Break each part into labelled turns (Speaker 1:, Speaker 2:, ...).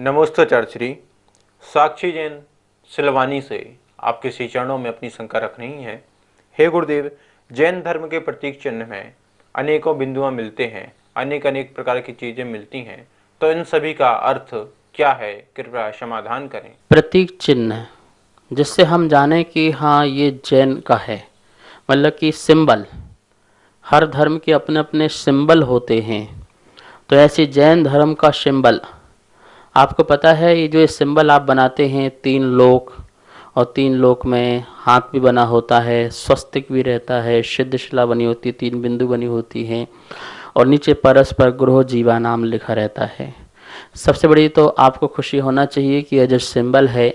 Speaker 1: नमोस्तोचार्य। साक्षी जैन सिलवानी से आपके श्री चरणों में अपनी शंका रख रही हैं। हे गुरुदेव, जैन धर्म के प्रतीक चिन्ह में अनेकों बिंदुआं मिलते हैं, अनेक अनेक प्रकार की चीजें मिलती हैं, तो इन सभी का अर्थ क्या है? कृपया समाधान करें।
Speaker 2: प्रतीक चिन्ह जिससे हम जाने कि हाँ ये जैन का है, मतलब कि सिंबल। हर धर्म के अपने अपने सिंबल होते हैं, तो ऐसे जैन धर्म का सिंबल आपको पता है। ये जो ये सिंबल आप बनाते हैं, 3 लोक, और 3 लोक में हाथ भी बना होता है, स्वस्तिक भी रहता है, सिद्धशिला बनी होती है, 3 बिंदु बनी होती हैं, और नीचे परस्पर गृह जीवा नाम लिखा रहता है। सबसे बड़ी तो आपको खुशी होना चाहिए कि यह जो सिंबल है,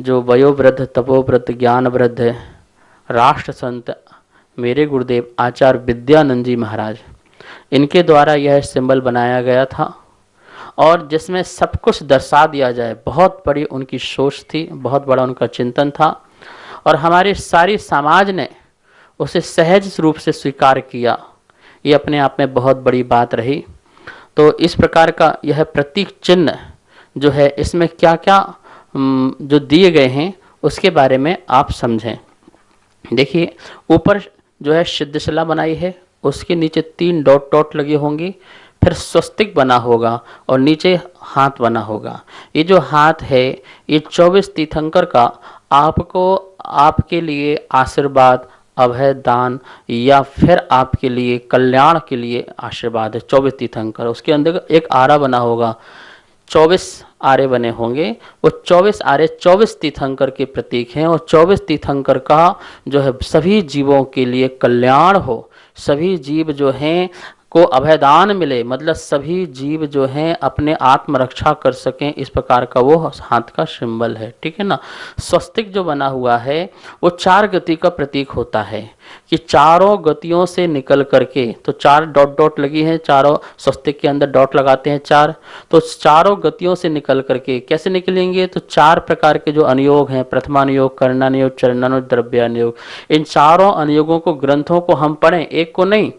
Speaker 2: जो वयोवृद्ध तपोवृद्ध ज्ञान वृद्ध राष्ट्र संत मेरे गुरुदेव आचार्य विद्यानंद जी महाराज, इनके द्वारा यह सिंबल बनाया गया था, और जिसमें सब कुछ दर्शा दिया जाए। बहुत बड़ी उनकी सोच थी, बहुत बड़ा उनका चिंतन था, और हमारे सारी समाज ने उसे सहज रूप से स्वीकार किया। ये अपने आप में बहुत बड़ी बात रही। तो इस प्रकार का यह प्रतीक चिन्ह जो है, इसमें क्या क्या जो दिए गए हैं उसके बारे में आप समझें। देखिए, ऊपर जो है सिद्धशिला बनाई है, उसके नीचे 3 डॉट लगे होंगे, फिर स्वस्तिक बना होगा, और नीचे हाथ बना होगा। ये जो हाथ है, ये 24 तीर्थंकर का आपको आपके लिए आशीर्वाद, अभय दान, या फिर आपके लिए कल्याण के लिए आशीर्वाद है। 24 तीर्थंकर, उसके अंदर एक आरा बना होगा, 24 आरे बने होंगे। वो 24 आरे 24 तीर्थंकर के प्रतीक हैं, और 24 तीर्थंकर का जो है सभी जीवों के लिए कल्याण हो, सभी जीव जो हैं को अभयदान मिले, मतलब सभी जीव जो हैं अपने आत्मरक्षा कर सकें, इस प्रकार का वो हाथ का सिंबल है। ठीक है ना। स्वस्तिक जो बना हुआ है वो 4 गति का प्रतीक होता है, कि चारों गतियों से निकल करके, तो 4 डॉट लगी हैं, चारों स्वस्तिक के अंदर डॉट लगाते हैं 4, तो चारों गतियों से निकल करके कैसे निकलेंगे? तो 4 प्रकार के जो अनुयोग हैं, प्रथमानुयोग, कर्णानुयोग, चरणानुयोग, द्रव्यानुयोग, इन चारों अनुयोगों को, ग्रंथों को हम पढ़ें, एक को नहीं,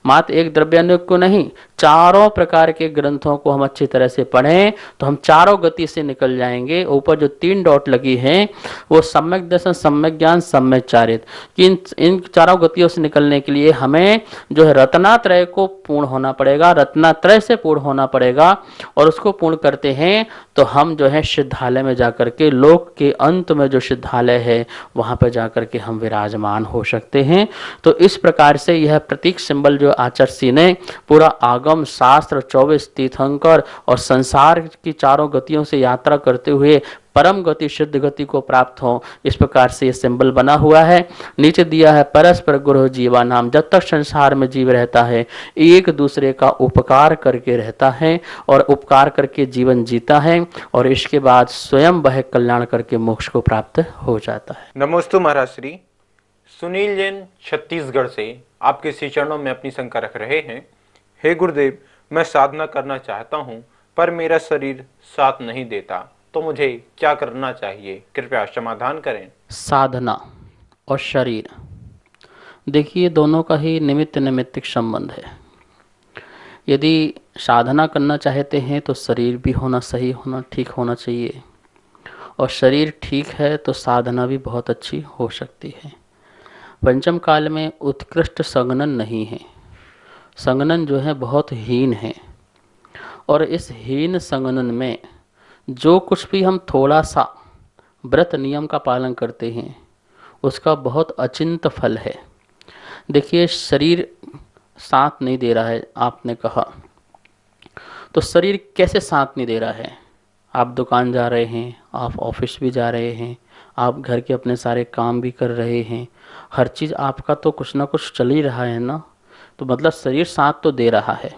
Speaker 2: मात्र एक द्रव्यानुयोग को नहीं, चारों प्रकार के ग्रंथों को हम अच्छी तरह से पढ़ें, तो हम चारों गति से निकल जाएंगे। ऊपर जो 3 डॉट लगी हैं वो सम्यक दर्शन, सम्यक ज्ञान, सम्यक चारित, कि इन चारों गतियों से निकलने के लिए हमें जो है रत्नात्रय को पूर्ण होना पड़ेगा, रत्नात्रय से पूर्ण होना पड़ेगा। और उसको पूर्ण करते हैं तो हम जो है सिद्धालय में जाकर के, लोक के अंत में जो सिद्धालय है वहाँ पर जाकर के हम विराजमान हो सकते हैं। तो इस प्रकार से यह प्रतीक सिंबल जो आचार्य जी ने पूरा आगम शास्त्र, 24 तीर्थंकर और संसार की चारों गतियों से यात्रा करते हुए परम गति, सिद्ध गति को प्राप्त हो, इस प्रकार से ये सिंबल बना हुआ है। नीचे दिया है परस्पर गुरु जीवा नाम। जब तक संसार में जीव रहता है, एक दूसरे का उपकार करके रहता है, और उपकार करके जीवन जीता है, और इसके बाद स्वयं वह कल्याण करके मोक्ष को प्राप्त हो जाता है।
Speaker 1: नमोस्तु महाराज श्री। सुनील जैन छत्तीसगढ़ से आपके श्री चरणों में अपनी शंका रख रहे हैं। हे गुरुदेव, मैं साधना करना चाहता हूँ, पर मेरा शरीर साथ नहीं देता, तो मुझे क्या करना चाहिए? कृपया समाधान करें।
Speaker 2: साधना और शरीर, देखिए दोनों का ही निमित्त नैमित्तिक संबंध है। यदि साधना करना चाहते हैं तो शरीर भी होना, सही होना, ठीक होना चाहिए, और शरीर ठीक है तो साधना भी बहुत अच्छी हो सकती है। पंचम काल में उत्कृष्ट संगनन नहीं है, संगनन जो है बहुत हीन है, और इस हीन संगनन में जो कुछ भी हम थोड़ा सा व्रत नियम का पालन करते हैं उसका बहुत अचिंत फल है। देखिए, शरीर साथ नहीं दे रहा है, आपने कहा, तो शरीर कैसे साथ नहीं दे रहा है? आप दुकान जा रहे हैं, आप ऑफिस भी जा रहे हैं, आप घर के अपने सारे काम भी कर रहे हैं, हर चीज़ आपका तो कुछ ना कुछ चल ही रहा है ना, तो मतलब शरीर साथ तो दे रहा है।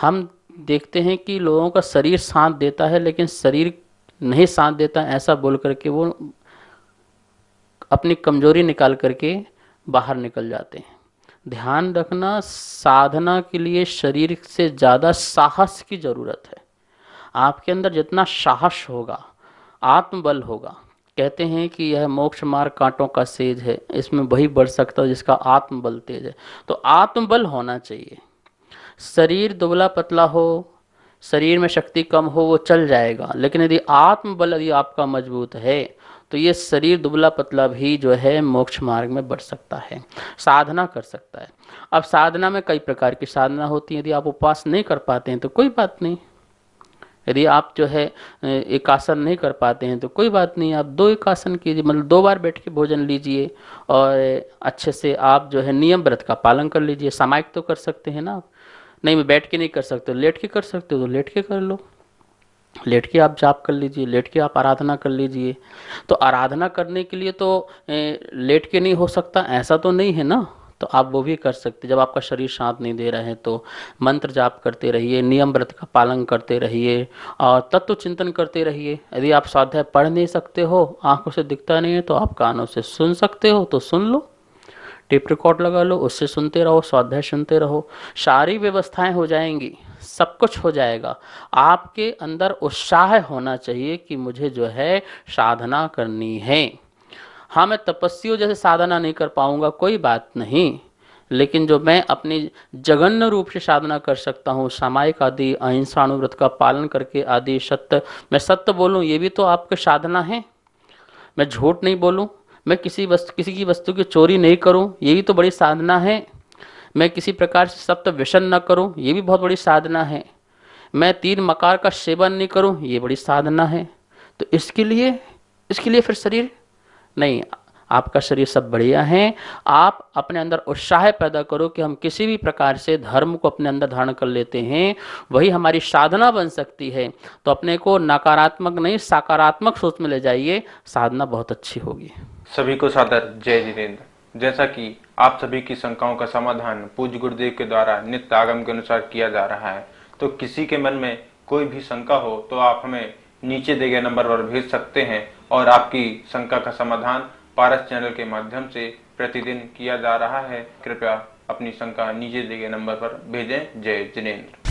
Speaker 2: हम देखते हैं कि लोगों का शरीर साथ देता है, लेकिन शरीर नहीं साथ देता, ऐसा बोल करके वो अपनी कमजोरी निकाल करके बाहर निकल जाते हैं। ध्यान रखना, साधना के लिए शरीर से ज़्यादा साहस की ज़रूरत है। आपके अंदर जितना साहस होगा, आत्मबल होगा, कहते हैं कि यह मोक्ष मार्ग कांटों का सेज है, इसमें वही बढ़ सकता है जिसका आत्मबल तेज है। तो आत्मबल होना चाहिए। शरीर दुबला पतला हो, शरीर में शक्ति कम हो वो चल जाएगा, लेकिन यदि आत्मबल यदि आपका मजबूत है तो ये शरीर दुबला पतला भी जो है मोक्ष मार्ग में बढ़ सकता है, साधना कर सकता है। अब साधना में कई प्रकार की साधना होती है। यदि आप उपवास नहीं कर पाते हैं तो कोई बात नहीं, यदि आप जो है एक आसन नहीं कर पाते हैं तो कोई बात नहीं, आप 2 एक आसन कीजिए, मतलब 2 बार बैठ के भोजन लीजिए और अच्छे से आप जो है नियम व्रत का पालन कर लीजिए। सामायिक तो कर सकते हैं ना आप, नहीं मैं बैठ के नहीं कर सकते, लेट के कर सकते हो तो लेट के कर लो, लेट के आप जाप कर लीजिए, लेट के आप आराधना कर लीजिए। तो आराधना करने के लिए तो लेट के नहीं हो सकता ऐसा तो नहीं है ना, तो आप वो भी कर सकते। जब आपका शरीर साथ नहीं दे रहा है तो मंत्र जाप करते रहिए, नियम व्रत का पालन करते रहिए और तत्व चिंतन करते रहिए। यदि आप स्वाध्याय पढ़ नहीं सकते हो, आंखों से दिखता नहीं है, तो आप कानों से सुन सकते हो तो सुन लो, टेप रिकॉर्ड लगा लो, उससे सुनते रहो, स्वाध्याय सुनते रहो, सारी व्यवस्थाएं हो जाएंगी, सब कुछ हो जाएगा। आपके अंदर उत्साह होना चाहिए कि मुझे जो है साधना करनी है। हाँ मैं तपस्वियों जैसे साधना नहीं कर पाऊंगा कोई बात नहीं, लेकिन जो मैं अपनी जघन्य रूप से साधना कर सकता हूँ, सामायिक आदि अहिंसानुव्रत का पालन करके आदि, सत्य मैं सत्य बोलूँ ये भी तो आपकी साधना है, मैं झूठ नहीं बोलूँ, मैं किसी की वस्तु की चोरी नहीं करूँ ये भी तो बड़ी साधना है, मैं किसी प्रकार से सप्त व्यसन न करूँ ये भी बहुत बड़ी साधना है, मैं 3 मकार का सेवन नहीं करूँ ये बड़ी साधना है। तो इसके लिए फिर शरीर नहीं, आपका शरीर सब बढ़िया है। आप अपने अंदर उत्साह पैदा करो कि हम किसी भी प्रकार से धर्म को अपने अंदर धारण कर लेते हैं, वही हमारी साधना बन सकती है। तो अपने को नकारात्मक नहीं सकारात्मक सोच में ले जाइए, साधना बहुत अच्छी होगी।
Speaker 1: सभी को सादर जय जिनेंद्र। जैसा कि आप सभी की शंकाओं का समाधान पूज्य गुरुदेव के द्वारा नित्य आगम के अनुसार किया जा रहा है, तो किसी के मन में कोई भी शंका हो तो आप हमें नीचे दिए गए नंबर पर भेज सकते हैं और आपकी शंका का समाधान पारस चैनल के माध्यम से प्रतिदिन किया जा रहा है। कृपया अपनी शंका नीचे दिए गए नंबर पर भेजें। जय जिनेंद्र।